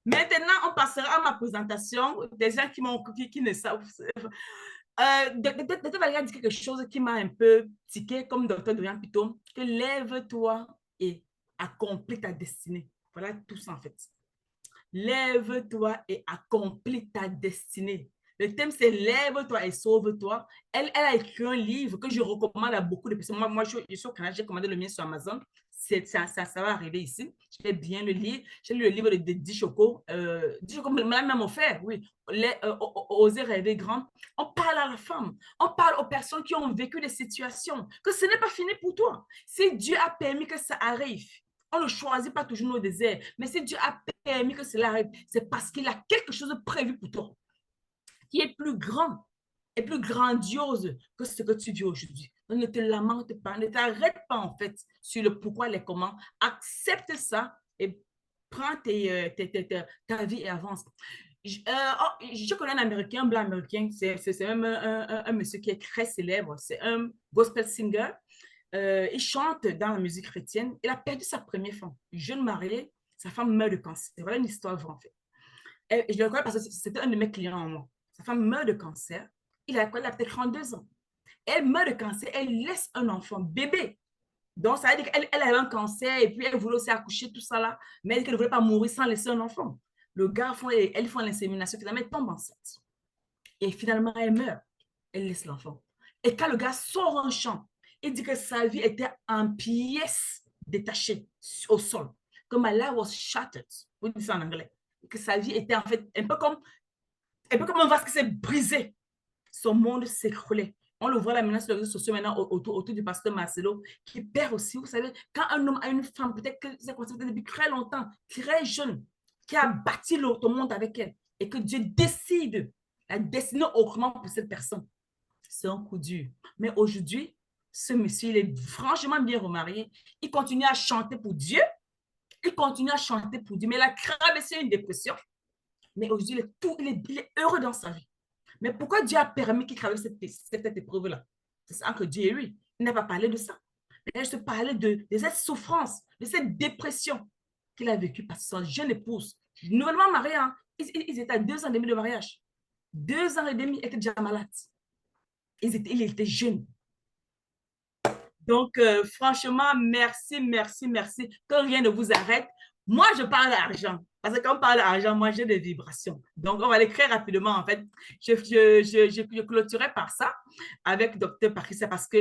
Maintenant, on passera à ma présentation. Des gens qui ne savent. Docteur Valérie a dit quelque chose qui m'a un peu tiqué, comme docteur Dorian plutôt, que lève-toi et accomplis ta destinée. Voilà tout ça en fait. Lève-toi et accomplis ta destinée. Le thème, c'est lève-toi et sauve-toi. Elle a écrit un livre que je recommande à beaucoup de personnes. Moi je suis au Canada, j'ai commandé le mien sur Amazon. Ça va arriver ici. Je vais bien le lire. J'ai lu le livre de Di Choco. Di Choco me l'a même offert, oui. Oser rêver grand. On parle à la femme. On parle aux personnes qui ont vécu des situations. Que ce n'est pas fini pour toi. Si Dieu a permis que ça arrive, on ne choisit pas toujours nos désirs. Mais si Dieu a permis que cela arrive, c'est parce qu'il a quelque chose de prévu pour toi, qui est plus grand et plus grandiose que ce que tu vis aujourd'hui. Donc, ne te lamente pas, ne t'arrête pas en fait sur le pourquoi, les comment. Accepte ça et prends ta vie et avance. Je connais un Américain, un blanc américain, c'est même un monsieur qui est très célèbre, c'est un gospel singer. Il chante dans la musique chrétienne. Il a perdu sa première femme. Jeune marié, sa femme meurt de cancer. C'est voilà une histoire vraie, en fait. Et je le connais parce que c'était un de mes clients en moi. Sa femme meurt de cancer. Il a peut-être 32 ans. Elle meurt de cancer. Elle laisse un enfant, bébé. Donc, ça veut dire qu'elle avait un cancer et puis elle voulait aussi accoucher, tout ça là. Mais elle dit qu'elle ne voulait pas mourir sans laisser un enfant. Le gars, elle font l'insémination. Finalement, elle tombe enceinte. Et finalement, elle meurt. Elle laisse l'enfant. Et quand le gars sort en champ, il dit que sa vie était en pièces détachées au sol. Que my life was shattered. Vous dites ça en anglais. Que sa vie était en fait un peu comme un vase qui s'est brisé. Son monde s'écroulait. On le voit là maintenant sur les réseaux sociaux, maintenant autour du pasteur Marcelo, qui perd aussi. Vous savez, quand un homme a une femme, peut-être que c'est constaté depuis très longtemps, très jeune, qui a bâti l'autre monde avec elle, et que Dieu décide la destinée autrement pour cette personne, c'est un coup dur. Mais aujourd'hui, ce monsieur, il est franchement bien remarié. Il continue à chanter pour Dieu. Il continue à chanter pour Dieu. Mais il a traversé une dépression. Mais aujourd'hui, il est heureux dans sa vie. Mais pourquoi Dieu a permis qu'il traverse cette épreuve-là? C'est entre Dieu et lui. Il n'a pas parlé de ça. Mais je te parlais de cette souffrance, de cette dépression qu'il a vécue par sa jeune épouse. Nouvellement mariés, hein? Ils étaient à 2 ans et demi de mariage. 2 ans et demi, ils étaient déjà malades. Il était jeune. Donc, franchement, merci, merci, merci. Que rien ne vous arrête. Moi, je parle d'argent. Parce que quand on parle d'argent, moi, j'ai des vibrations. Donc, on va aller très rapidement, en fait. Je clôturerai par ça avec Dr. Patricia parce que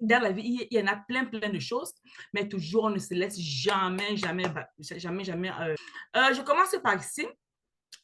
dans la vie, il y en a plein, plein de choses. Mais toujours, on ne se laisse jamais, jamais, jamais, jamais. Je commence par ici.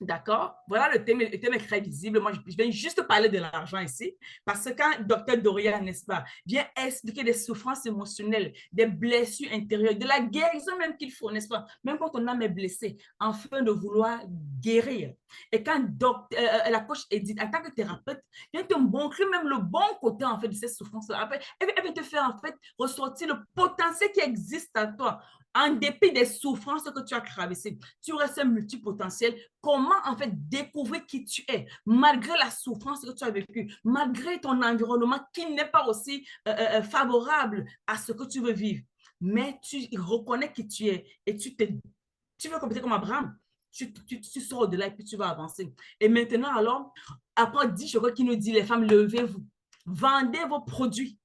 D'accord? Voilà, le thème est très visible. Moi, je viens juste parler de l'argent ici, parce que quand Dr. Dorian, n'est-ce pas, vient expliquer des souffrances émotionnelles, des blessures intérieures, de la guérison même qu'il faut, n'est-ce pas? Même quand ton âme est blessée, afin de vouloir guérir. Et quand la coach Edith, en tant que thérapeute, vient te montrer même le bon côté, en fait, de ces souffrances-là. Elle va te faire, en fait, ressortir le potentiel qui existe en toi. En dépit des souffrances que tu as traversées, tu restes un multipotentiel. Comment en fait découvrir qui tu es malgré la souffrance que tu as vécue, malgré ton environnement qui n'est pas aussi favorable à ce que tu veux vivre. Mais tu reconnais qui tu es et tu veux compléter comme Abraham. Tu sors de là et puis tu vas avancer. Et maintenant, alors, après 10 jours qui nous dit les femmes, levez-vous, vendez vos produits.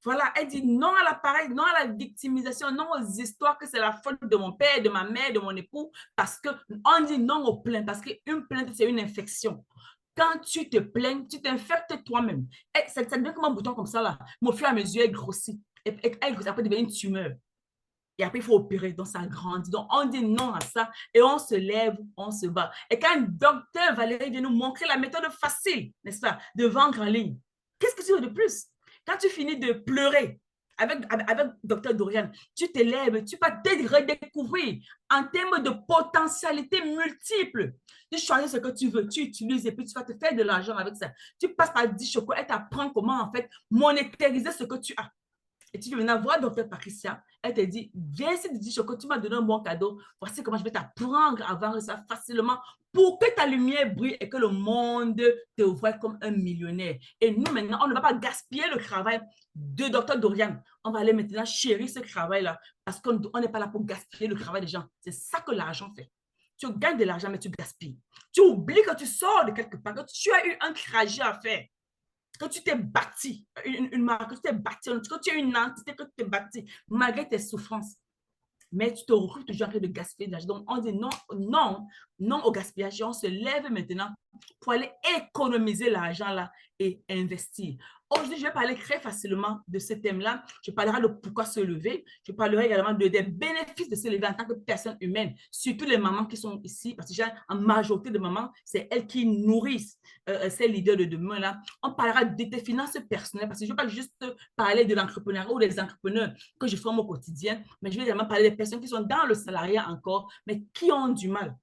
Voilà, elle dit non à l'appareil, non à la victimisation, non aux histoires que c'est la faute de mon père, de ma mère, de mon époux, parce qu'on dit non aux plaintes, parce qu'une plainte, c'est une infection. Quand tu te plains, tu t'infectes toi-même. Et ça devient comme un bouton comme ça, là. Mon fur et à mesure, elle grossit. Et elle grossit, après, devient une tumeur. Et après, il faut opérer, donc ça grandit. Donc, on dit non à ça et on se lève, on se bat. Et quand le docteur Valérie vient nous montrer la méthode facile, n'est-ce pas, de vendre en ligne, qu'est-ce que tu veux de plus? Quand tu finis de pleurer avec docteur Dorian, tu te lèves, tu vas te redécouvrir en termes de potentialités multiples. Tu choisis ce que tu veux, tu utilises et puis tu vas te faire de l'argent avec ça. Tu passes par 10 chocolats, elle t'apprend comment en fait monétariser ce que tu as. Et tu veux maintenant voir Dr. Patricia, elle te dit, viens ici, dis Choco, tu m'as donné un bon cadeau, voici comment je vais t'apprendre à vendre ça facilement pour que ta lumière brille et que le monde te voie comme un millionnaire. Et nous, maintenant, on ne va pas gaspiller le travail de Dr. Dorian. On va aller maintenant chérir ce travail-là parce qu'on n'est pas là pour gaspiller le travail des gens. C'est ça que l'argent fait. Tu gagnes de l'argent, mais tu gaspilles. Tu oublies que tu sors de quelque part, que tu as eu un trajet à faire, que tu t'es bâti une marque, que tu t'es bâti, que tu as une entité, que tu t'es bâti, malgré tes souffrances. Mais tu te retrouves toujours en train de gaspiller de l'argent. Donc, on dit non, non, non au gaspillage. Et on se lève maintenant pour aller économiser l'argent là et investir. Aujourd'hui, je vais parler très facilement de ce thème-là. Je parlerai de pourquoi se lever. Je parlerai également des bénéfices de se lever en tant que personne humaine, surtout les mamans qui sont ici, parce que j'ai en majorité de mamans, c'est elles qui nourrissent ces leaders de demain-là. On parlera de tes finances personnelles, parce que je ne veux pas juste parler de l'entrepreneuriat ou des entrepreneurs que je forme au quotidien, mais je vais également parler des personnes qui sont dans le salariat encore, mais qui ont du mal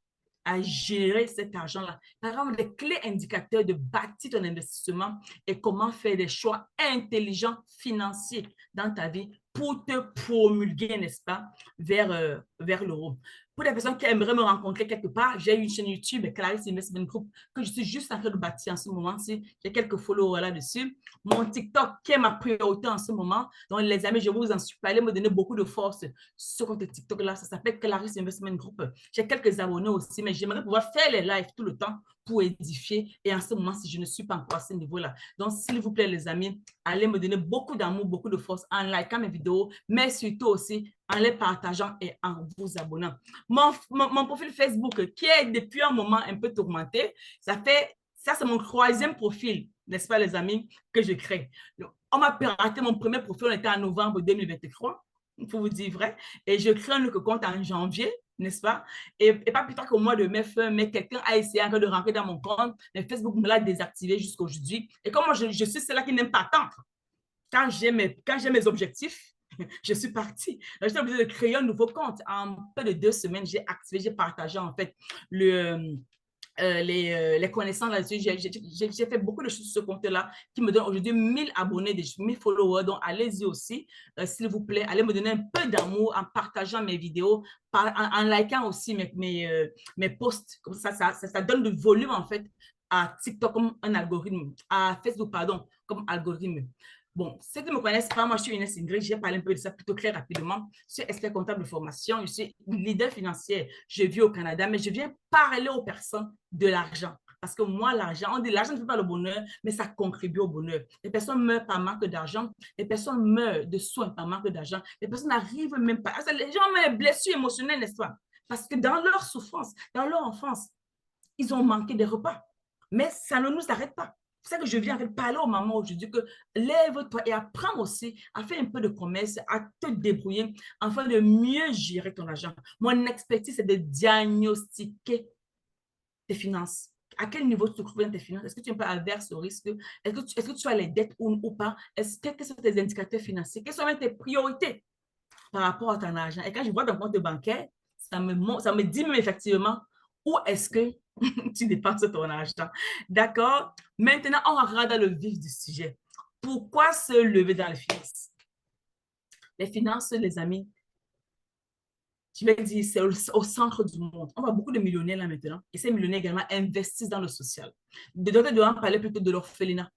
à gérer cet argent-là. Par exemple, les clés indicateurs de bâtir ton investissement et comment faire des choix intelligents financiers dans ta vie pour te promulguer, n'est-ce pas, vers l'euro. Pour les personnes qui aimeraient me rencontrer quelque part, j'ai une chaîne YouTube, Clarisse Investment Group, que je suis juste en train de bâtir en ce moment-ci. J'ai quelques followers là-dessus. Mon TikTok, qui est ma priorité en ce moment. Donc, les amis, je vous en supplie, allez me donner beaucoup de force sur compte TikTok-là. Ça s'appelle Clarisse Investment Group. J'ai quelques abonnés aussi, mais j'aimerais pouvoir faire les lives tout le temps pour édifier. Et en ce moment, si je ne suis pas encore à ce niveau-là. Donc, s'il vous plaît, les amis, allez me donner beaucoup d'amour, beaucoup de force en likant mes vidéos, mais surtout aussi en les partageant et en vous abonnant. Mon profil Facebook, qui est depuis un moment un peu tourmenté, ça c'est mon troisième profil, n'est-ce pas, les amis, que je crée. On m'a piraté mon premier profil, on était en novembre 2023, pour vous dire vrai, et je crée un nouveau compte en janvier, n'est-ce pas? Et pas plus tard qu'au mois de mai, fin mai, quelqu'un a essayé de rentrer dans mon compte, mais Facebook me l'a désactivé jusqu'à aujourd'hui. Et comme moi, je suis celle-là qui n'aime pas attendre. Quand j'ai mes objectifs, je suis partie. J'étais obligée de créer un nouveau compte. En peu de 2 semaines, j'ai activé, j'ai partagé en fait les connaissances là-dessus. J'ai fait beaucoup de choses sur ce compte-là qui me donne aujourd'hui 1000 abonnés, 1000 followers. Donc, allez-y aussi, s'il vous plaît. Allez me donner un peu d'amour en partageant mes vidéos, en likant aussi mes posts. Comme ça donne du volume en fait à TikTok comme un algorithme, à Facebook, pardon, comme algorithme. Bon, ceux qui ne me connaissent pas, moi, je suis Inès Ingrid. J'ai parlé un peu de ça plutôt très rapidement. Je suis expert comptable de formation. Je suis leader financier. Je vis au Canada, mais je viens parler aux personnes de l'argent. Parce que moi, l'argent, on dit l'argent ne fait pas le bonheur, mais ça contribue au bonheur. Les personnes meurent par manque d'argent. Les personnes meurent de soins par manque d'argent. Les personnes n'arrivent même pas. Les gens ont des blessures émotionnelles, n'est-ce pas? Parce que dans leur souffrance, dans leur enfance, ils ont manqué des repas. Mais ça ne nous arrête pas. C'est ça que je viens en parler aux mamans aujourd'hui, que lève-toi et apprends aussi à faire un peu de commerce, à te débrouiller afin de mieux gérer ton argent. Mon expertise, c'est de diagnostiquer tes finances. À quel niveau tu te trouves dans tes finances? Est-ce que tu es un peu averse au risque? Est-ce que tu as les dettes ou pas? Quels sont tes indicateurs financiers? Quelles sont tes priorités par rapport à ton argent? Et quand je vois ton compte bancaire, ça me dit même effectivement où est-ce que tu dépenses ton argent. D'accord? Maintenant, on rentre dans le vif du sujet. Pourquoi se lever dans les finances? Les finances, les amis, je vais dire, c'est au centre du monde. On voit beaucoup de millionnaires là maintenant. Et ces millionnaires également investissent dans le social. De d'autres doivent parler plutôt de l'orphelinat.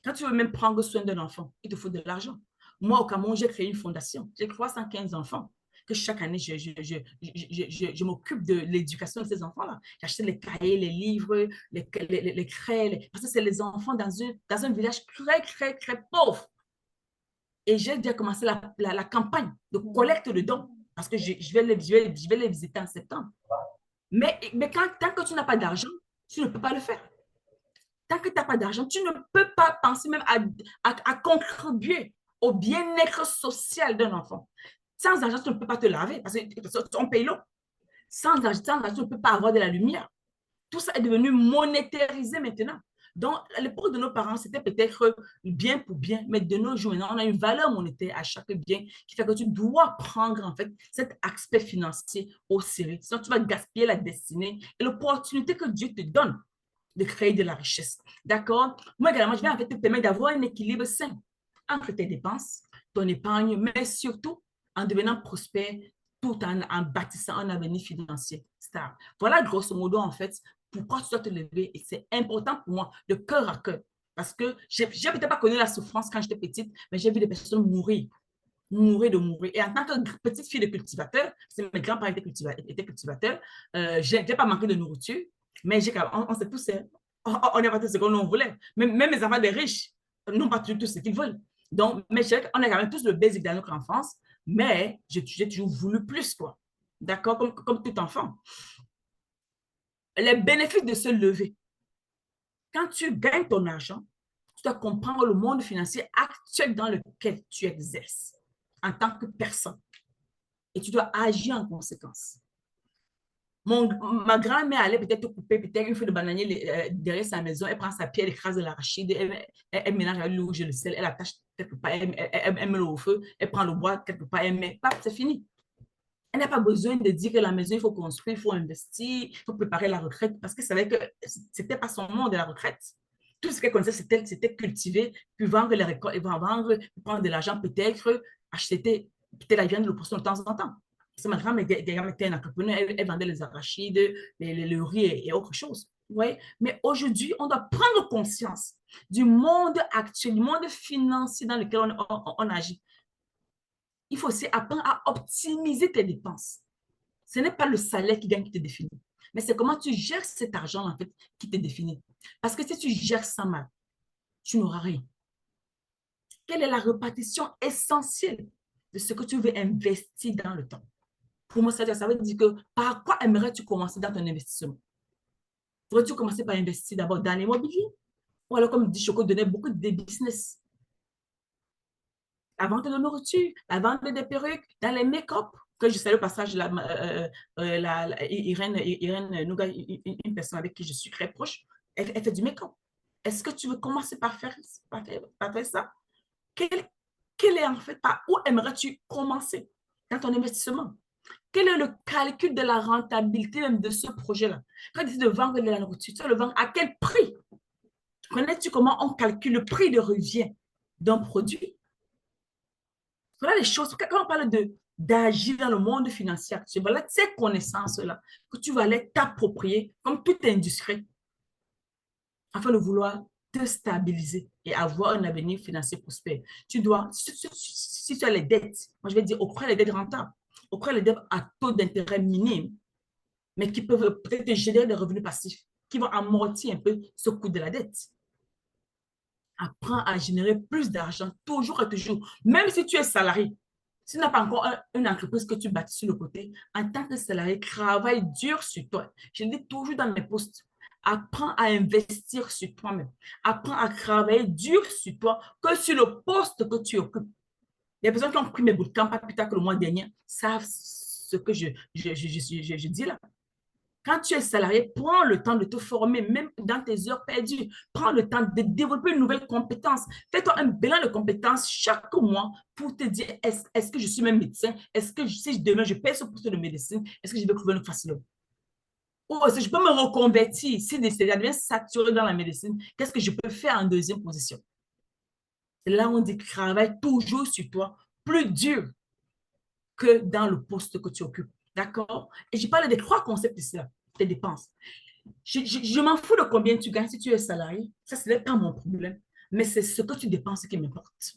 Quand tu veux même prendre soin d'un enfant, il te faut de l'argent. Moi, au Cameroun, j'ai créé une fondation. J'ai 315 enfants que chaque année, je m'occupe de l'éducation de ces enfants-là. J'achète les cahiers, les livres, les craies, parce que c'est les enfants dans un village très, très, très pauvre. Et j'ai déjà commencé la campagne de collecte de dons, parce que je vais les visiter en septembre. Mais tant que tu n'as pas d'argent, tu ne peux pas le faire. Tant que tu n'as pas d'argent, tu ne peux pas penser même à contribuer au bien-être social d'un enfant. Sans argent, tu ne peux pas te laver parce qu'on paye l'eau. Sans argent, tu ne peux pas avoir de la lumière. Tout ça est devenu monétarisé maintenant. Donc, à l'époque de nos parents, c'était peut-être bien pour bien, mais de nos jours, on a une valeur monétaire à chaque bien qui fait que tu dois prendre en fait cet aspect financier au sérieux. Sinon, tu vas gaspiller la destinée et l'opportunité que Dieu te donne de créer de la richesse. D'accord? Moi également, je vais en fait te permettre d'avoir un équilibre sain entre tes dépenses, ton épargne, mais surtout en devenant prospère tout en bâtissant un avenir financier stable. Voilà grosso modo en fait pourquoi tu dois te lever et c'est important pour moi de cœur à cœur parce que j'ai peut-être pas connu la souffrance quand j'étais petite, mais j'ai vu des personnes mourir mourir de mourir. Et en tant que petite fille de cultivateur, parce que mes grands-parents étaient cultivateurs, je n'ai pas manqué de nourriture, mais on sait tous, hein, on n'a pas tout ce qu'on voulait. Même les enfants des riches n'ont pas tout ce qu'ils veulent. Donc, mais on a quand même tous le basique dans notre enfance, mais j'ai toujours voulu plus, quoi. D'accord? Comme tout enfant. Les bénéfices de se lever. Quand tu gagnes ton argent, tu dois comprendre le monde financier actuel dans lequel tu exerces en tant que personne. Et tu dois agir en conséquence. Ma grand-mère allait peut-être couper peut-être une feuille de bananier derrière sa maison. Elle prend sa pierre, elle écrase de l'arachide, elle mélange avec l'eau, le sel, elle attache quelque part, elle met l'eau au feu, elle prend le bois quelque part, elle met, c'est fini. Elle n'a pas besoin de dire que la maison, il faut construire, il faut investir, il faut préparer la retraite, parce qu'elle savait que ce n'était pas son monde de la retraite. Tout ce qu'elle connaissait, c'était cultiver, puis vendre les récoltes, et vendre, puis prendre de l'argent peut-être, acheter peut-être la viande de l'opposition de temps en temps. Parce que ma grand-mère était une entrepreneur, elle vendait les arachides, le riz et autre chose. Ouais. Mais aujourd'hui, on doit prendre conscience du monde actuel, du monde financier dans lequel on agit. Il faut aussi apprendre à optimiser tes dépenses. Ce n'est pas le salaire qui gagne qui te définit, mais c'est comment tu gères cet argent en fait qui te définit. Parce que si tu gères ça mal, tu n'auras rien. Quelle est la répartition essentielle de ce que tu veux investir dans le temps? Pour moi, ça veut dire que par quoi aimerais-tu commencer dans ton investissement? Voudrais-tu commencer par investir d'abord dans l'immobilier? Ou alors, comme dit Choco, donner beaucoup de business. La vente de nourriture, la vente des perruques, dans les make-up, que je salue au passage Irène Nouga, une personne avec qui je suis très proche, elle fait du make-up. Est-ce que tu veux commencer par faire ça? Quel est en fait, par où aimerais-tu commencer dans ton investissement? Quel est le calcul de la rentabilité même de ce projet-là? Quand tu décides de vendre de la nourriture, tu vas le vendre à quel prix? Connais-tu comment on calcule le prix de revient d'un produit? Voilà les choses, quand on parle d'agir dans le monde financier actuel, voilà ces connaissances-là que tu vas aller t'approprier comme toute industrie afin de vouloir te stabiliser et avoir un avenir financier prospère. Tu dois, si tu as les dettes, moi je vais dire, auprès des dettes rentables, auprès des dettes à taux d'intérêt minime, mais qui peuvent peut-être te générer des revenus passifs, qui vont amortir un peu ce coût de la dette. Apprends à générer plus d'argent, toujours et toujours. Même si tu es salarié, si tu n'as pas encore une entreprise que tu bâtis sur le côté, en tant que salarié, travaille dur sur toi. Je le dis toujours dans mes posts. Apprends à investir sur toi-même. Apprends à travailler dur sur toi que sur le poste que tu occupes. Les personnes qui ont pris mes bootcamps pas plus tard que le mois dernier savent ce que je dis là. Quand tu es salarié, prends le temps de te former, même dans tes heures perdues. Prends le temps de développer une nouvelle compétence. Fais-toi un bilan de compétences chaque mois pour te dire, est-ce que je suis même médecin? Est-ce que si demain je paie ce poste de médecine, est-ce que je vais trouver une facilement? Ou est-ce que je peux me reconvertir si ça devient saturé dans la médecine? Qu'est-ce que je peux faire en deuxième position? C'est là où on dit travaille toujours sur toi, plus dur que dans le poste que tu occupes. D'accord? Et je parle des trois concepts ici, là, tes dépenses. Je m'en fous de combien tu gagnes si tu es salarié. Ça, ce n'est pas mon problème. Mais c'est ce que tu dépenses qui m'importe.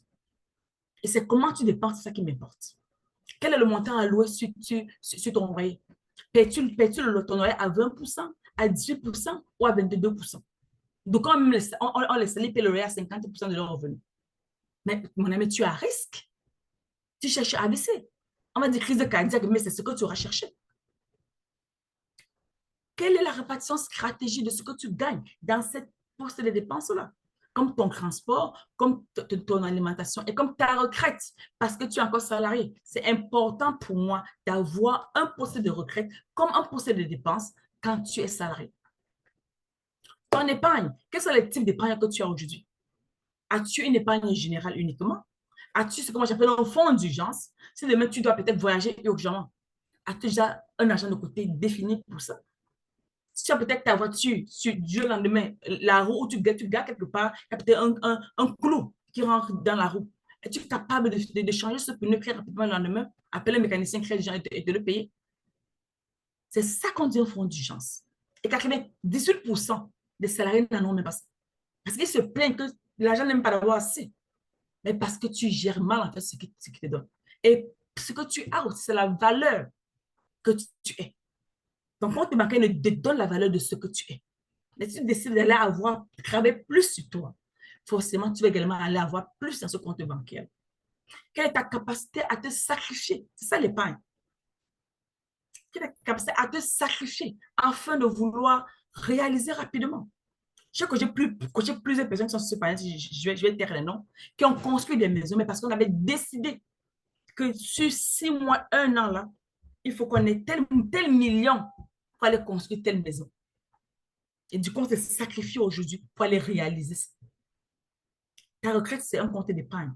Et c'est comment tu dépenses ça qui m'importe. Quel est le montant alloué sur ton loyer? Paies-tu ton loyer à 20%, à 18% ou à 22%? Donc, on laisse les payer le loyer à 50% de leur revenu. Mais mon ami, tu es à risque. Tu cherches à baisser. On va dire crise cardiaque, mais c'est ce que tu auras cherché. Quelle est la répartition stratégique de ce que tu gagnes dans cette poste de dépenses-là? Comme ton transport, comme ton alimentation et comme ta retraite, parce que tu es encore salarié. C'est important pour moi d'avoir un poste de retraite comme un poste de dépenses quand tu es salarié. Ton épargne, quels sont les types d'épargne que tu as aujourd'hui? As-tu une épargne générale uniquement? As-tu ce que moi j'appelle un fonds d'urgence? Si demain tu dois peut-être voyager urgemment, as-tu déjà un argent de côté défini pour ça? Si tu as peut-être ta voiture du lendemain, la roue où tu gardes quelque part, il y a peut-être un clou qui rentre dans la roue. Es-tu capable de changer ce pneu très rapidement le lendemain, appeler un mécanicien, créer des gens et de le payer? C'est ça qu'on dit un fonds d'urgence. Et 98% des salariés n'en ont même pas ça. Parce qu'ils se plaignent que l'argent n'aime pas d'avoir assez. Mais parce que tu gères mal en fait ce qui te donne. Et ce que tu as aussi, c'est la valeur que tu es. Ton compte bancaire ne te donne la valeur de ce que tu es. Mais si tu décides d'aller avoir, travailler plus sur toi, forcément, tu vas également aller avoir plus dans ce compte bancaire. Quelle est ta capacité à te sacrifier? C'est ça l'épargne. Quelle est ta capacité à te sacrifier afin de vouloir réaliser rapidement? J'ai coaché plusieurs personnes qui sont sur ce panel, je vais taire les noms, qui ont construit des maisons, mais parce qu'on avait décidé que sur 6 mois, 1 an, là, il faut qu'on ait tel million pour aller construire telle maison. Et du coup, on s'est sacrifié aujourd'hui pour aller réaliser ça. Ta retraite, c'est un compte d'épargne.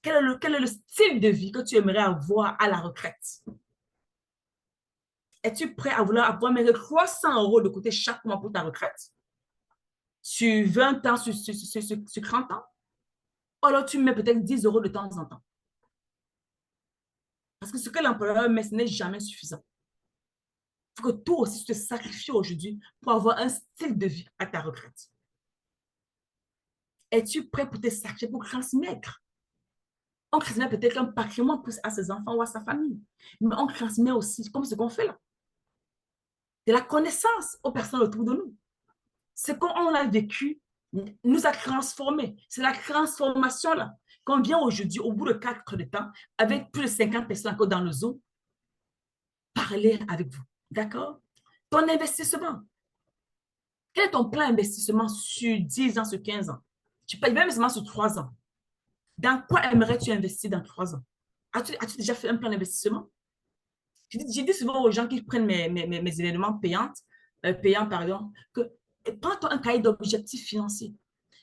Quel est le style de vie que tu aimerais avoir à la retraite? Es-tu prêt à vouloir avoir même 300 € de côté chaque mois pour ta retraite? Sur 20 ans, sur 30 ans? Ou alors tu mets peut-être 10 € de temps en temps. Parce que ce que l'employeur met, ce n'est jamais suffisant. Il faut que toi aussi, tu te sacrifies aujourd'hui pour avoir un style de vie à ta retraite. Es-tu prêt pour te sacrifier, pour transmettre? On transmet peut-être un patrimoine à ses enfants ou à sa famille. Mais on transmet aussi, comme ce qu'on fait là, de la connaissance aux personnes autour de nous. Ce qu'on a vécu nous a transformés. C'est la transformation là qu'on vient aujourd'hui, au bout de 4 heures de temps, avec plus de 50 personnes encore dans le Zoom, parler avec vous. D'accord? Ton investissement. Quel est ton plan d'investissement sur 10 ans, sur 15 ans? Tu payes même seulement sur 3 ans. Dans quoi aimerais-tu investir dans 3 ans? As-tu déjà fait un plan d'investissement? J'ai dit souvent aux gens qui prennent mes événements payants, pardon, que prends-toi un cahier d'objectifs financiers.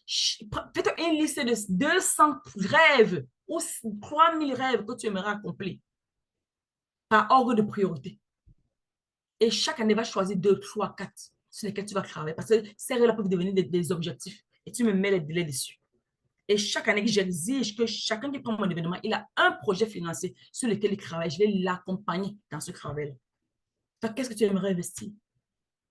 Fais-toi une liste de 200 rêves ou 3000 rêves que tu aimerais accomplir par ordre de priorité. Et chaque année, va choisir 2, 3, 4 sur lesquels tu vas travailler parce que ces rêves-là peuvent devenir des objectifs et tu me mets les délais dessus. Et chaque année que j'exige que chacun qui prend mon événement, il a un projet financier sur lequel il travaille. Je vais l'accompagner dans ce travail-là. Toi, qu'est-ce que tu aimerais investir?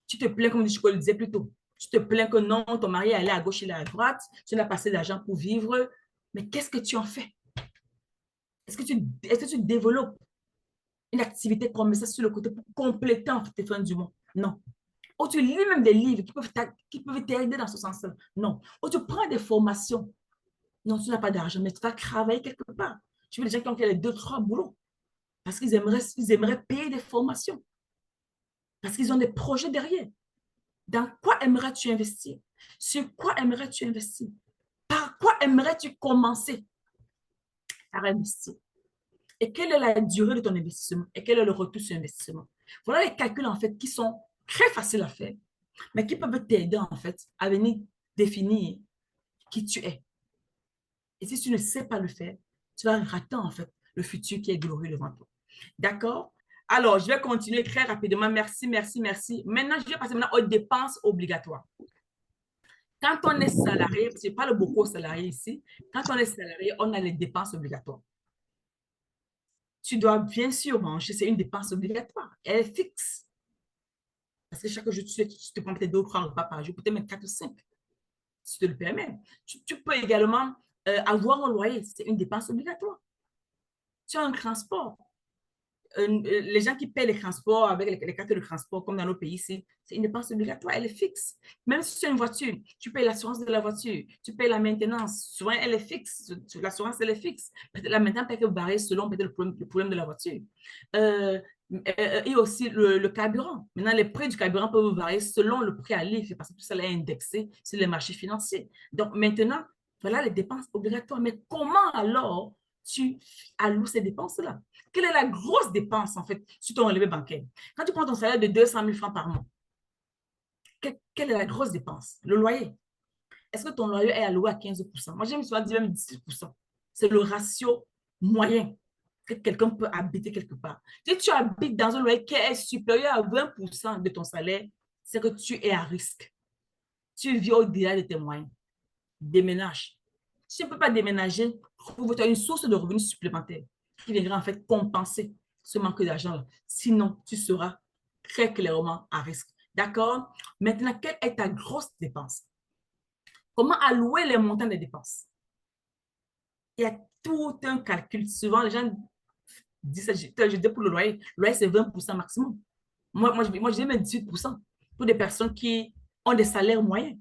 Tu te plains, comme je le disais plus tôt, tu te plains que non, ton mari est allé à gauche, il est à droite, tu n'as pas assez d'argent pour vivre. Mais qu'est-ce que tu en fais? Est-ce que tu développes une activité comme ça sur le côté pour compléter en fait tes fins du mois? Non. Ou tu lis même des livres qui peuvent t'aider dans ce sens-là? Non. Ou tu prends des formations? Non, tu n'as pas d'argent, mais tu vas travailler quelque part. Tu veux des gens qui ont fait les 2, 3 boulots parce qu'ils aimeraient payer des formations, parce qu'ils ont des projets derrière. Dans quoi aimerais-tu investir? Sur quoi aimerais-tu investir? Par quoi aimerais-tu commencer à investir? Et quelle est la durée de ton investissement? Et quel est le retour sur investissement? Voilà les calculs, en fait, qui sont très faciles à faire, mais qui peuvent t'aider, en fait, à venir définir qui tu es. Et si tu ne sais pas le faire, tu vas rater, en fait, le futur qui est glorieux devant toi. D'accord? Alors, je vais continuer très rapidement. Merci, merci, merci. Maintenant, je vais passer maintenant aux dépenses obligatoires. Quand on est salarié, je parle beaucoup aux salariés ici, quand on est salarié, on a les dépenses obligatoires. Tu dois bien sûr manger, c'est une dépense obligatoire. Elle est fixe. Parce que chaque jour, tu te prends peut-être 2 ou 3 repas par jour, peut-être même 4 ou 5, si tu te le permets. Tu peux également avoir un loyer, c'est une dépense obligatoire. Tu as un transport. Les gens qui paient les transports avec les cartes de transport, comme dans nos pays ici, c'est une dépense obligatoire, elle est fixe. Même si tu as une voiture, tu payes l'assurance de la voiture, tu payes la maintenance, souvent elle est fixe, l'assurance elle est fixe. La maintenance peut être variée selon peut-être le problème de la voiture. Et aussi le carburant. Maintenant, les prix du carburant peuvent varier selon le prix à livre, parce que tout ça est indexé sur les marchés financiers. Donc maintenant, voilà les dépenses obligatoires. Mais comment alors tu alloues ces dépenses-là? Quelle est la grosse dépense, en fait, sur ton relevé bancaire? Quand tu prends ton salaire de 200 000 francs par mois, quelle est la grosse dépense? Le loyer. Est-ce que ton loyer est alloué à 15%? Moi, j'aime souvent dire même 18%. C'est le ratio moyen que quelqu'un peut habiter quelque part. Si tu habites dans un loyer qui est supérieur à 20% de ton salaire, c'est que tu es à risque. Tu vis au-delà de tes moyens. Déménage. Si tu ne peux pas déménager, trouve-toi une source de revenus supplémentaire qui viendra en fait compenser ce manque d'argent-là. Sinon, tu seras très clairement à risque. D'accord? Maintenant, quelle est ta grosse dépense? Comment allouer les montants des dépenses? Il y a tout un calcul. Souvent, les gens je dis pour le loyer c'est 20% maximum. Moi, je dis même 18% pour des personnes qui ont des salaires moyens.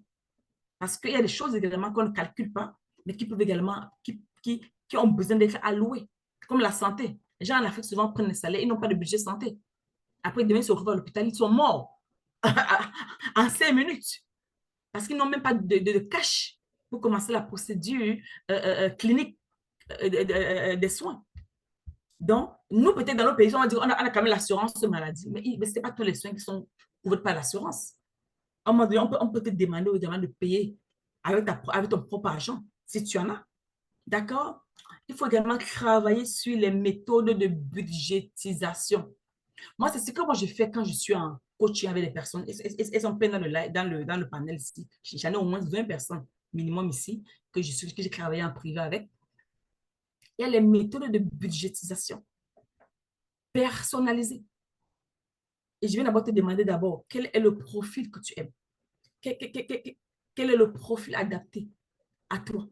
Parce qu'il y a des choses également qu'on ne calcule pas, mais qui peuvent également, qui ont besoin d'être allouées, comme la santé. Les gens en Afrique souvent prennent les salaires, ils n'ont pas de budget santé. Après, demain, ils se retrouvent à l'hôpital, ils sont morts en 5 minutes parce qu'ils n'ont même pas de cash pour commencer la procédure clinique des soins. Donc, nous, peut-être dans nos pays, on va dire on a quand même l'assurance maladie, mais ce n'est pas tous les soins qui sont couverts par l'assurance. À un moment donné, on peut te demander aux demande de payer avec ton propre argent, si tu en as. D'accord? Il faut également travailler sur les méthodes de budgétisation. Moi, c'est ce que moi je fais quand je suis en coaching avec des personnes. Elles sont plein dans le panel ici. J'en ai au moins 20 personnes minimum ici que j'ai travaillé en privé avec. Il y a les méthodes de budgétisation personnalisées. Et je viens d'abord te demander d'abord quel est le profil que tu aimes. Quel est le profil adapté à toi?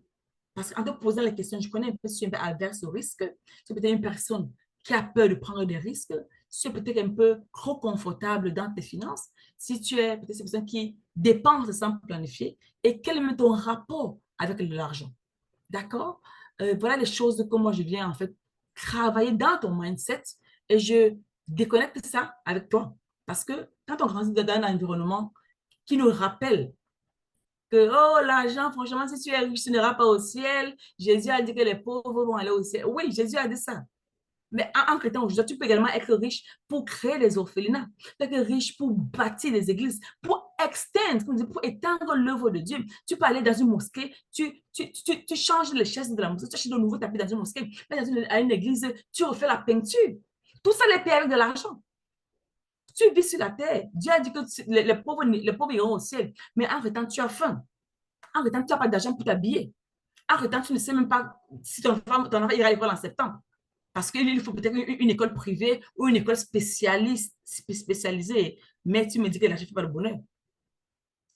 Parce qu'en te posant la question, je connais un peu si tu es un peu averse au risque, tu es peut-être une personne qui a peur de prendre des risques, si tu es peut-être un peu trop confortable dans tes finances, si tu es peut-être une personne qui dépense sans planifier, et quel est ton rapport avec l'argent. D'accord? Voilà les choses que moi je viens en fait travailler dans ton mindset et je déconnecte ça avec toi. Parce que quand on grandit dans un environnement qui nous rappelle que, oh, l'argent, franchement, si tu es riche, tu n'iras pas au ciel. Jésus a dit que les pauvres vont aller au ciel. Oui, Jésus a dit ça. Mais en chrétien aujourd'hui, tu peux également être riche pour créer des orphelinats, être riche pour bâtir des églises, pour extendre, pour étendre l'œuvre de Dieu. Tu peux aller dans une mosquée, tu changes les chaises de la mosquée, tu achètes de nouveaux tapis dans une mosquée, à une église, tu refais la peinture. Tout ça les paye avec de l'argent. Tu vis sur la terre. Dieu a dit que les pauvres iront au ciel. Mais en fait, tu as faim. En fait, tu n'as pas d'argent pour t'habiller. En fait, tu ne sais même pas si ton enfant ira à l'école en septembre. Parce qu'il faut peut-être une école privée ou une école spécialisée. Mais tu me dis que l'argent ne fait pas le bonheur.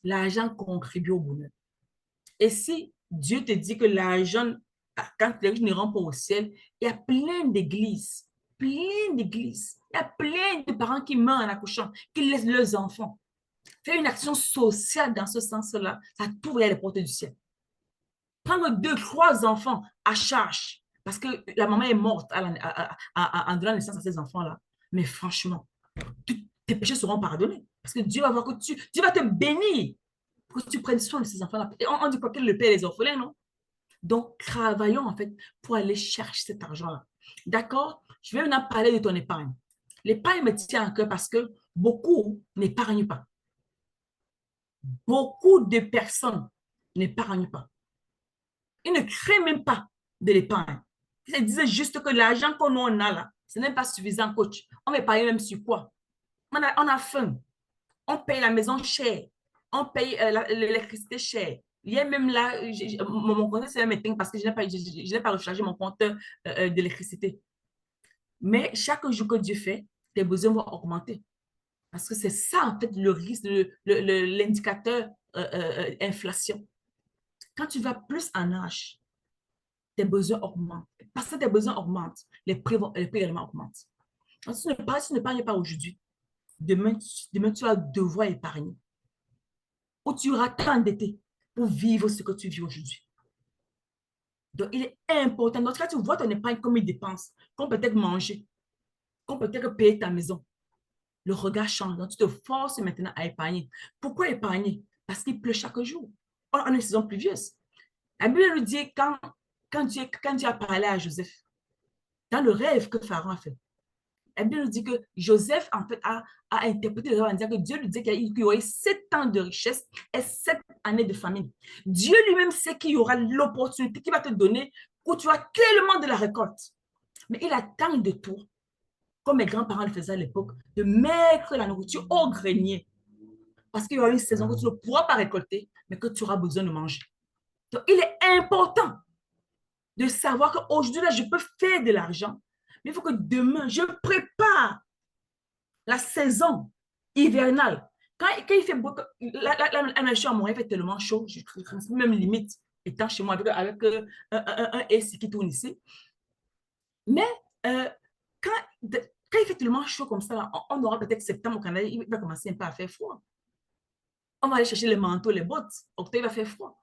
L'argent contribue au bonheur. Et si Dieu te dit que l'argent, quand les riches ne rentrent pas au ciel, il y a plein d'églises, plein d'églises. Il y a plein de parents qui meurent en accouchant, qui laissent leurs enfants. Faire une action sociale dans ce sens-là, ça t'ouvre les portes du ciel. Prendre 2, 3 enfants à charge parce que la maman est morte en donnant naissance à ces enfants-là. Mais franchement, tes péchés seront pardonnés. Parce que Dieu va voir que Dieu va te bénir pour que tu prennes soin de ces enfants-là. Et on dit quoi que le père les orphelins, non? Donc, travaillons en fait pour aller chercher cet argent-là. D'accord? Je vais maintenant parler de ton épargne. L'épargne me tient à cœur parce que beaucoup n'épargnent pas. Beaucoup de personnes n'épargnent pas. Ils ne créent même pas de l'épargne. Ils disaient juste que l'argent qu'on a là, ce n'est pas suffisant, coach. On va épargner même sur quoi? On a faim. On paye la maison chère. On paye l'électricité chère. Il y a même là, mon compte c'est un parce que je n'ai pas rechargé mon compte d'électricité. Mais chaque jour que Dieu fait, tes besoins vont augmenter. Parce que c'est ça, en fait, le risque, l'indicateur inflation. Quand tu vas plus en âge, tes besoins augmentent. Parce que tes besoins augmentent, les prix également augmentent. Donc, si tu n'épargnes pas aujourd'hui, demain, tu vas devoir épargner. Ou tu auras t'endetter pour vivre ce que tu vis aujourd'hui. Donc, il est important. Donc, quand tu vois ton épargne comme une dépense, comme peut-être manger, comme peut-être payer ta maison, le regard change. Donc, tu te forces maintenant à épargner. Pourquoi épargner? Parce qu'il pleut chaque jour. On a une saison pluvieuse. La Bible nous dit quand Dieu a parlé à Joseph, dans le rêve que Pharaon a fait, la Bible nous dit que Joseph, en fait, a interprété le rêve en disant que Dieu lui dit qu'il y aurait 7 ans de richesse et 7 années de famine. Dieu lui-même sait qu'il y aura l'opportunité qu'il va te donner où tu as tellement de la récolte. Mais il attend de toi, comme mes grands-parents le faisaient à l'époque, de mettre la nourriture au grenier. Parce qu'il y aura une saison que tu ne pourras pas récolter, mais que tu auras besoin de manger. Donc, il est important de savoir qu'aujourd'hui, là, je peux faire de l'argent, mais il faut que demain, je prépare la saison hivernale. Quand il fait beaucoup, la neige à Montréal fait tellement chaud, je trouve même limite, étant chez moi avec un AC qui tourne ici. Mais quand, quand il fait tellement chaud comme ça, on aura peut-être septembre au Canada, il va commencer un peu à faire froid. On va aller chercher les manteaux, les bottes. Octobre, il va faire froid.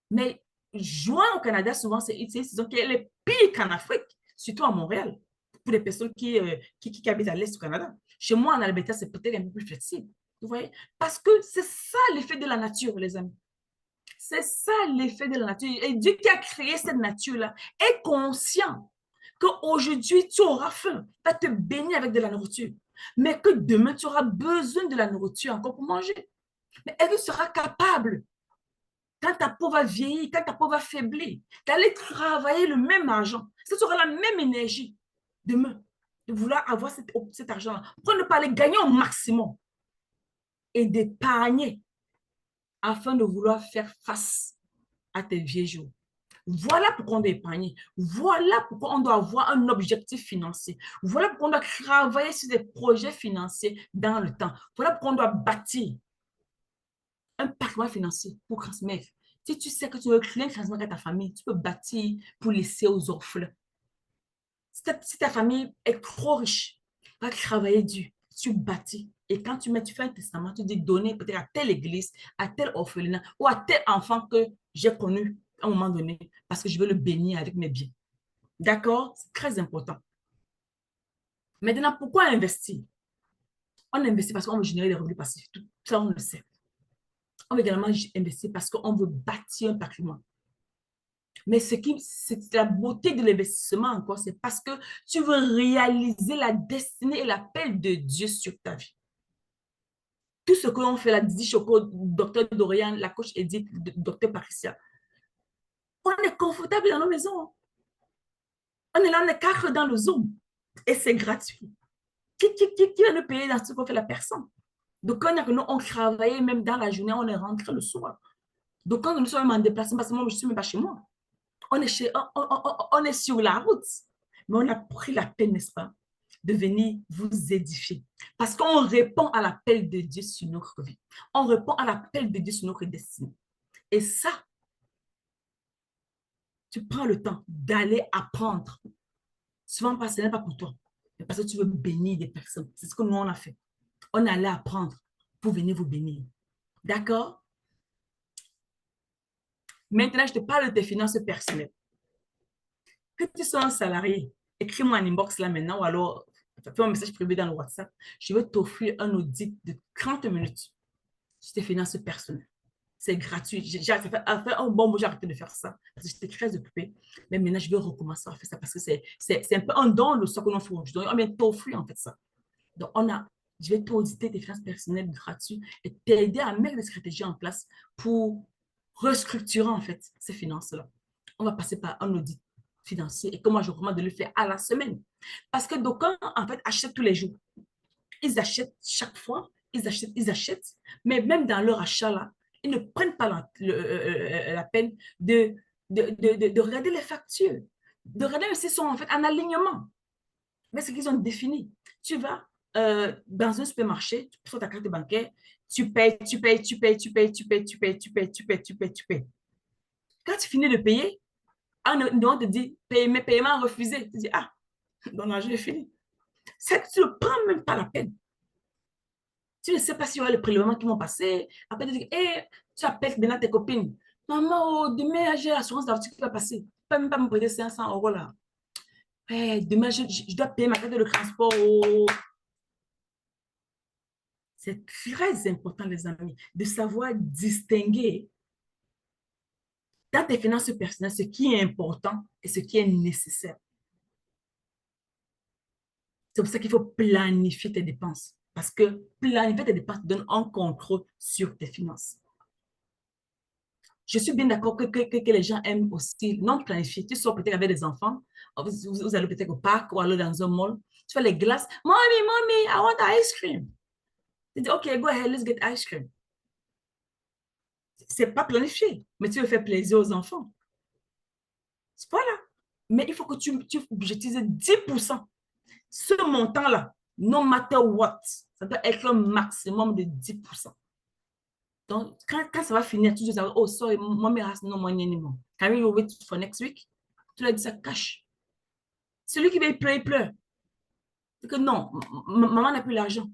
Mais juin au Canada, souvent, c'est une saison qui est pire qu'en Afrique, surtout à Montréal, pour les personnes qui habitent à l'Est du Canada. Chez moi, en Alberta, c'est peut-être un peu plus flexible. Vous voyez? Parce que c'est ça l'effet de la nature, les amis. C'est ça l'effet de la nature. Et Dieu qui a créé cette nature-là est conscient qu'aujourd'hui, tu auras faim, va te bénir avec de la nourriture, mais que demain, tu auras besoin de la nourriture encore pour manger. Mais est-ce que tu seras capable, quand ta peau va vieillir, quand ta peau va faiblir, d'aller travailler le même argent, ça tu auras la même énergie demain, de vouloir avoir cet argent-là, pour ne pas aller gagner au maximum et d'épargner afin de vouloir faire face à tes vieux jours. Voilà pourquoi on doit épargner. Voilà pourquoi on doit avoir un objectif financier. Voilà pourquoi on doit travailler sur des projets financiers dans le temps. Voilà pourquoi on doit bâtir un patrimoine financier pour transmettre. Si tu sais que tu veux créer un transmettre à ta famille, tu peux bâtir pour laisser aux orphelins. Si ta famille est trop riche, va travailler dur, tu bâtis. Et quand tu fais un testament, tu dis donner peut-être à telle église, à tel orphelinat ou à tel enfant que j'ai connu à un moment donné parce que je veux le bénir avec mes biens. D'accord? C'est très important. Maintenant, pourquoi investir? On investit parce qu'on veut générer des revenus passifs. Tout ça, on le sait. On veut également investir parce qu'on veut bâtir un patrimoine. Mais c'est la beauté de l'investissement encore, c'est parce que tu veux réaliser la destinée et l'appel de Dieu sur ta vie. Tout ce que l'on fait, la Didi Choco, docteur Dorian, la coach Edith, docteur Patricia, on est confortable dans nos maisons. On est là, on est quatre dans le Zoom. Et c'est gratuit. Qui va nous payer dans ce qu'on fait la personne? Donc, quand on travaille même dans la journée, on est rentré le soir. Donc, quand nous sommes en déplacement, parce que moi, je ne suis même pas chez moi. On est sur la route. Mais on a pris la peine, n'est-ce pas, de venir vous édifier. Parce qu'on répond à l'appel de Dieu sur notre vie. On répond à l'appel de Dieu sur notre destinée. Et ça, tu prends le temps d'aller apprendre. Souvent, ce n'est pas pour toi, mais parce que tu veux bénir des personnes. C'est ce que nous, on a fait. On allait apprendre pour venir vous bénir. D'accord? Maintenant, je te parle de tes finances personnelles. Que tu sois un salarié, écris-moi un inbox là maintenant ou alors fais un message privé dans le WhatsApp. Je vais t'offrir un audit de 30 minutes sur tes finances personnelles. C'est gratuit. Ça fait un bon moment, j'ai arrêté de faire ça parce que j'étais très occupée. Mais maintenant, je vais recommencer à faire ça parce que c'est un peu un don le soir que l'on fait aujourd'hui. On vient t'offrir en fait ça. Donc, je vais t'auditer tes finances personnelles gratuites et t'aider à mettre des stratégies en place pour restructurer en fait ces finances-là. On va passer par un audit financier et que moi, je recommande de le faire à la semaine. Parce que d'aucuns, en fait, achètent tous les jours. Ils achètent chaque fois, ils achètent, mais même dans leur achat-là, ils ne prennent pas la peine de regarder les factures, de regarder s'ils sont en fait en alignement avec ce qu'ils ont défini. Tu vas dans un supermarché, tu prends ta carte bancaire, tu payes. Quand tu finis de payer, on te dit paiement refusé. Tu dis, ah, donc l'argent est fini. C'est que tu ne prends même pas la peine. Tu ne sais pas s'il y aura les prélèvements qui vont passer. Après, tu dis, hey, tu appelles maintenant tes copines. Maman, demain, j'ai l'assurance d'article qui va passer. Tu ne peux même pas me prêter 500 euros là. Hey, demain, je dois payer ma carte de transport. C'est très important, les amis, de savoir distinguer dans tes finances personnelles ce qui est important et ce qui est nécessaire. C'est pour ça qu'il faut planifier tes dépenses. Parce que planifier tes dépenses donne un contrôle sur tes finances. Je suis bien d'accord que les gens aiment aussi non planifier. Tu sors peut-être avec des enfants, vous allez peut-être au parc ou aller dans un mall, tu fais les glaces. Mommy, I want ice cream. Tu dis, OK, go ahead, let's get ice cream. C'est pas planifié, mais tu veux faire plaisir aux enfants. Voilà. Mais il faut que tu budgétises 10%. Ce montant-là, no matter what, ça doit être un maximum de 10%. Donc, quand ça va finir, tu dis, oh, sorry, mommy has no money anymore. Can we wait for next week? Tu l'as dit, ça cache. Celui qui veut, il pleure, il pleure. C'est que non, maman n'a plus l'argent.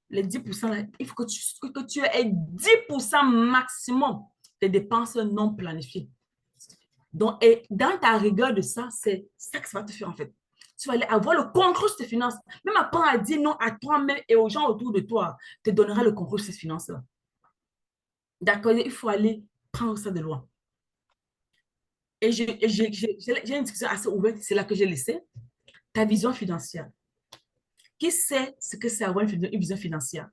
Les 10%, là, il faut que tu aies 10% maximum de dépenses non planifiées. Donc, et dans ta rigueur de ça, c'est ça que ça va te faire en fait. Tu vas aller avoir le contrôle sur tes finances. Même apprendre à dire non à toi-même et aux gens autour de toi, te donnera le contrôle sur ces finances-là. D'accord? Il faut aller prendre ça de loin. Et j'ai une discussion assez ouverte, c'est là que j'ai laissé. Ta vision financière. Qui sait ce que c'est avoir une vision financière?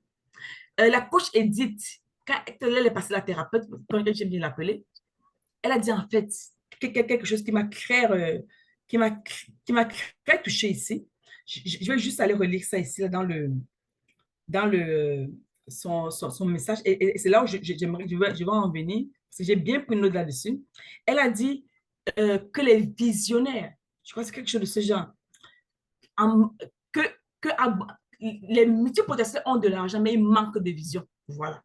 La coach Edith, quand elle est passée la thérapeute, quand j'aime bien l'appeler, elle a dit en fait quelque chose qui m'a créé, qui m'a très touchée ici. Je vais juste aller relire ça ici là, dans son message. Et c'est là où je vais en venir, parce que j'ai bien pris note là-dessus. Elle a dit que les visionnaires, je crois que c'est quelque chose de ce genre, en- que, que les multipotentiels ont de l'argent, mais ils manquent de vision. Voilà.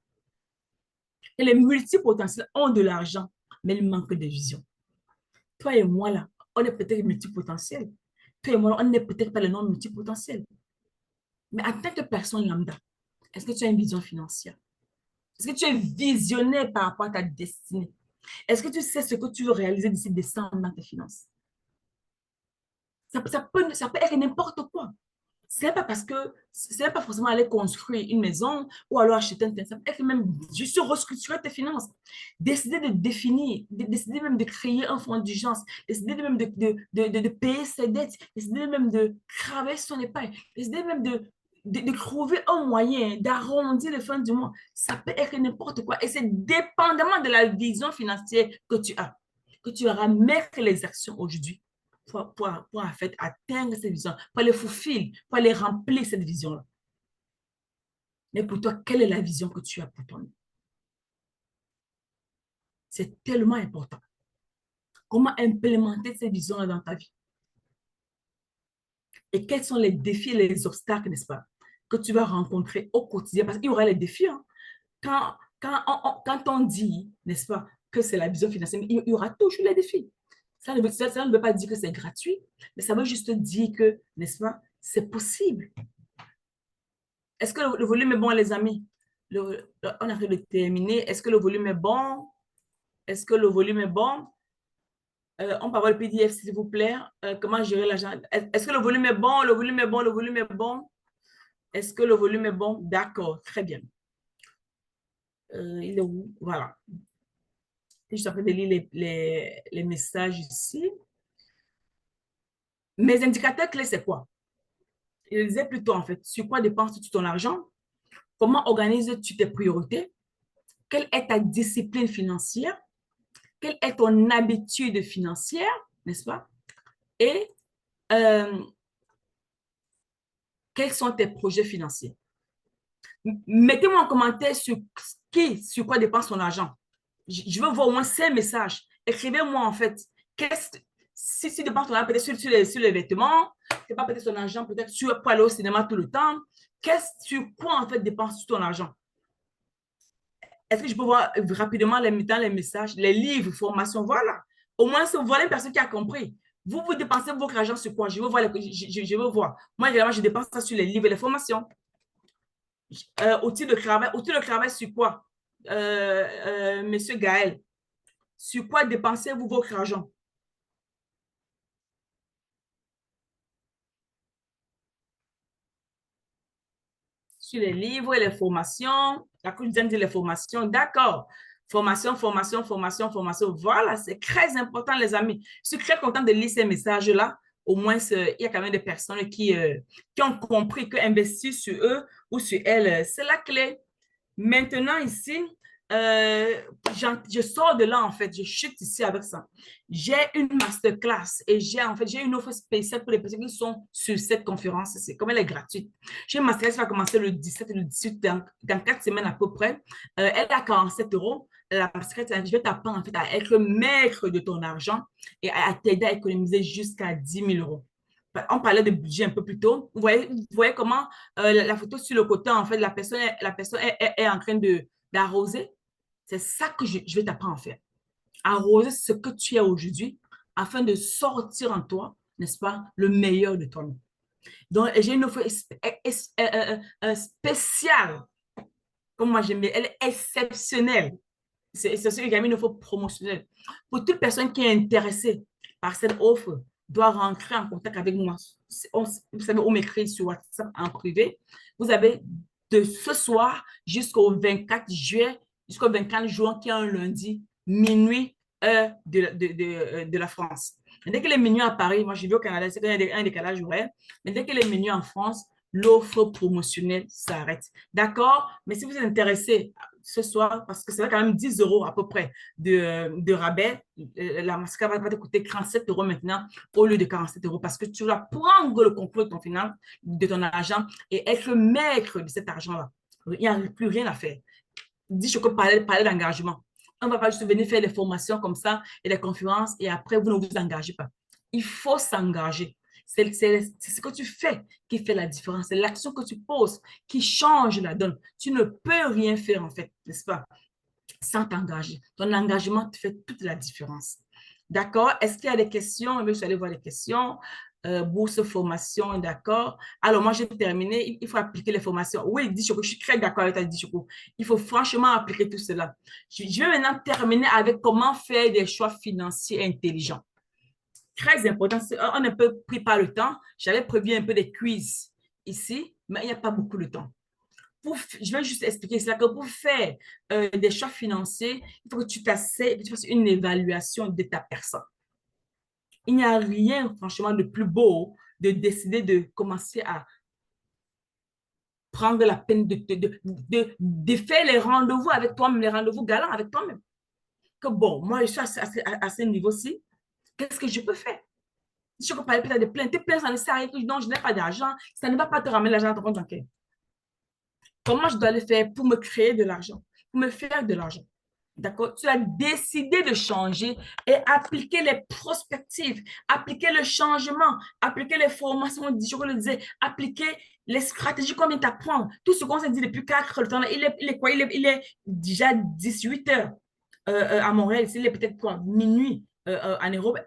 Et les multipotentiels ont de l'argent, mais ils manquent de vision. Toi et moi, là, on est peut-être multipotentiels. Toi et moi, on n'est peut-être pas les non multipotentiels. Mais en tant que personne lambda, est-ce que tu as une vision financière? Est-ce que tu es visionnaire par rapport à ta destinée? Est-ce que tu sais ce que tu veux réaliser d'ici décembre dans tes finances? Ça peut être n'importe quoi. C'est pas parce que c'est pas forcément aller construire une maison ou alors acheter un terrain. Ça peut être même juste restructurer tes finances. Décider de définir, décider même de créer un fonds d'urgence, décider même de payer ses dettes, décider même de travailler son épargne, décider même de trouver un moyen d'arrondir les fins du mois. Ça peut être n'importe quoi. Et c'est dépendamment de la vision financière que tu auras mettre les actions aujourd'hui pour en fait atteindre cette vision, pour les fulfill, pour les remplir cette vision-là. Mais pour toi, quelle est la vision que tu as pour toi? C'est tellement important. Comment implémenter cette vision-là dans ta vie? Et quels sont les défis et les obstacles, n'est-ce pas, que tu vas rencontrer au quotidien? Parce qu'il y aura les défis. Hein. Quand on dit, n'est-ce pas, que c'est la vision financière, il y aura toujours les défis. Ça ne veut pas dire que c'est gratuit, mais ça veut juste dire que, n'est-ce pas, c'est possible. Est-ce que le volume est bon, les amis? On a de terminer. Est-ce que le volume est bon? Est-ce que le volume est bon? On peut avoir le PDF, s'il vous plaît. Comment gérer l'argent? Est-ce que le volume est bon? Le volume est bon? Le volume est bon? Est-ce que le volume est bon? D'accord, très bien. Il est où? Voilà. Je suis en train de lire les messages ici. Mes indicateurs clés, c'est quoi? Je disais plutôt, en fait, sur quoi dépenses-tu ton argent? Comment organises-tu tes priorités? Quelle est ta discipline financière? Quelle est ton habitude financière, n'est-ce pas? Et euh, quels sont tes projets financiers? Mettez-moi en commentaire sur quoi dépense ton argent. Je veux voir au moins 5 messages. Écrivez-moi en fait. Si tu dépenses ton argent peut-être sur les vêtements, c'est pas peut-être ton argent, peut-être pour aller au cinéma tout le temps. Sur quoi en fait dépenses-tu ton argent? Est-ce que je peux voir rapidement dans les messages, les livres, formations, voilà. Au moins, voilà une personne qui a compris. Vous dépensez votre argent sur quoi? Je veux voir. Je veux voir. Moi, évidemment, je dépense ça sur les livres et les formations. Outils de travail sur quoi? Monsieur Gaël, sur quoi dépensez-vous votre argent? Sur les livres et les formations. La coach vient de dire les formations. D'accord. Formation, formation, formation, formation. Voilà, c'est très important, les amis. Je suis très contente de lire ces messages-là. Au moins, il y a quand même des personnes qui ont compris qu'investir sur eux ou sur elles, c'est la clé. Maintenant, ici, euh, je sors de là, en fait. Je chute ici avec ça. J'ai une masterclass et j'ai une offre spéciale pour les personnes qui sont sur cette conférence. C'est comme elle est gratuite. J'ai une masterclass qui va commencer le 17 et le 18 dans 4 semaines à peu près. Elle est à 47 euros. La masterclass, je vais t'apprendre en fait à être maître de ton argent et à t'aider à économiser jusqu'à 10 000 euros. On parlait de budget un peu plus tôt. Vous voyez comment la photo sur le côté, en fait, la personne est en train d'arroser. C'est ça que je vais t'apprendre à faire. Arroser ce que tu es aujourd'hui afin de sortir en toi, n'est-ce pas, le meilleur de toi-même. Donc, j'ai une offre spéciale. Comme moi, j'aime bien. Elle est exceptionnelle. C'est ce que j'ai mis une offre promotionnelle. Pour toute personne qui est intéressée par cette offre, doit rentrer en contact avec moi. Vous savez, on m'écrit sur WhatsApp en privé. Vous avez de ce soir jusqu'au 24 juillet, jusqu'au 24 juin, qui est un lundi, minuit, heure de la France. Dès qu'il est minuit à Paris, moi je vis au Canada, c'est qu'il y a un décalage horaire, mais dès qu'il est minuit en France, l'offre promotionnelle s'arrête. D'accord? Mais si vous êtes intéressé ce soir, parce que c'est quand même 10 euros à peu près de rabais, la mascara va te coûter 37 euros maintenant au lieu de 47 euros parce que tu vas prendre le contrôle de ton final, de ton argent et être maître de cet argent-là. Il n'y a plus rien à faire. Dis Choco parler d'engagement. On ne va pas juste venir faire des formations comme ça et des conférences et après vous ne vous engagez pas. Il faut s'engager. C'est ce que tu fais qui fait la différence. C'est l'action que tu poses qui change la donne. Tu ne peux rien faire en fait, n'est-ce pas, sans t'engager. Ton engagement te fait toute la différence. D'accord? Est-ce qu'il y a des questions? Je vais aller voir les questions. Bourse, formation, d'accord. Alors, moi, j'ai terminé. Il faut appliquer les formations. Oui, Di Choco, je suis très d'accord avec toi, Di Choco. Il faut franchement appliquer tout cela. Je vais maintenant terminer avec comment faire des choix financiers intelligents. Très important. On n'a pas pris par le temps. J'avais prévu un peu des quiz ici, mais il n'y a pas beaucoup de temps. Je vais juste expliquer cela, que pour faire des choix financiers, il faut que tu t'asseyes et que tu fasses une évaluation de ta personne. Il n'y a rien, franchement, de plus beau de décider de commencer à prendre la peine de faire les rendez-vous avec toi-même, les rendez-vous galants avec toi-même. Que bon, moi, je suis à ce niveau-ci, qu'est-ce que je peux faire? Si je peux parler peut-être de plaintes, tes plaintes, ça ne sert à rien, non, je n'ai pas d'argent, ça ne va pas te ramener l'argent dans ton compte bancaire. Comment je dois le faire pour me créer de l'argent, pour me faire de l'argent? D'accord? Tu as décidé de changer et appliquer les prospectives, appliquer le changement, appliquer les formations, je le disais, appliquer les stratégies qu'on vient t'apprendre. Tout ce qu'on s'est dit depuis 4 heures, il est quoi? Il est déjà 18 heures à Montréal, il est peut-être quoi? Minuit en Europe.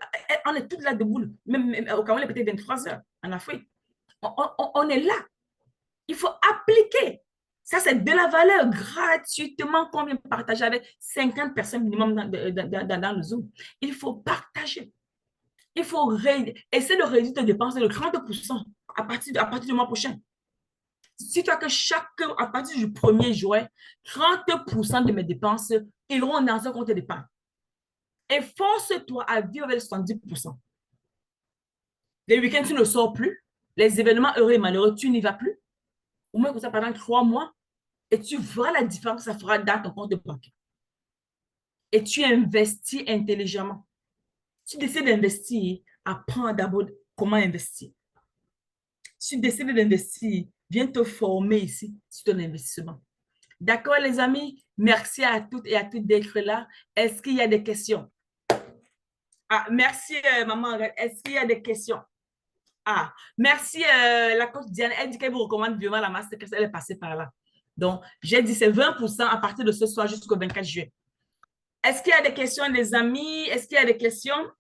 On est toutes là debout. Même au Cameroun, il est peut-être 23 heures en Afrique. On est là. Il faut appliquer. Ça, c'est de la valeur gratuitement qu'on vient partager avec 50 personnes minimum dans le Zoom. Il faut partager. Il faut essayer de réduire tes dépenses de 30% à partir du mois prochain. Si tu as que à partir du 1er juin, 30% de mes dépenses iront dans un compte d'épargne. Et force-toi à vivre avec 70%. Les week-ends, tu ne sors plus. Les événements heureux et malheureux, tu n'y vas plus. Au moins comme ça pendant 3 mois. Et tu vois la différence que ça fera dans ton compte de banque. Et tu investis intelligemment. Si tu décides d'investir, apprends d'abord comment investir. Si tu décides d'investir, viens te former ici sur ton investissement. D'accord, les amis? Merci à toutes et à tous d'être là. Est-ce qu'il y a des questions? Ah, merci, maman. Est-ce qu'il y a des questions? Ah, merci, la coach Diane. Elle dit qu'elle vous recommande vivement la masterclass. Elle est passée par là. Donc, j'ai dit c'est 20% à partir de ce soir jusqu'au 24 juillet. Est-ce qu'il y a des questions, les amis? Est-ce qu'il y a des questions?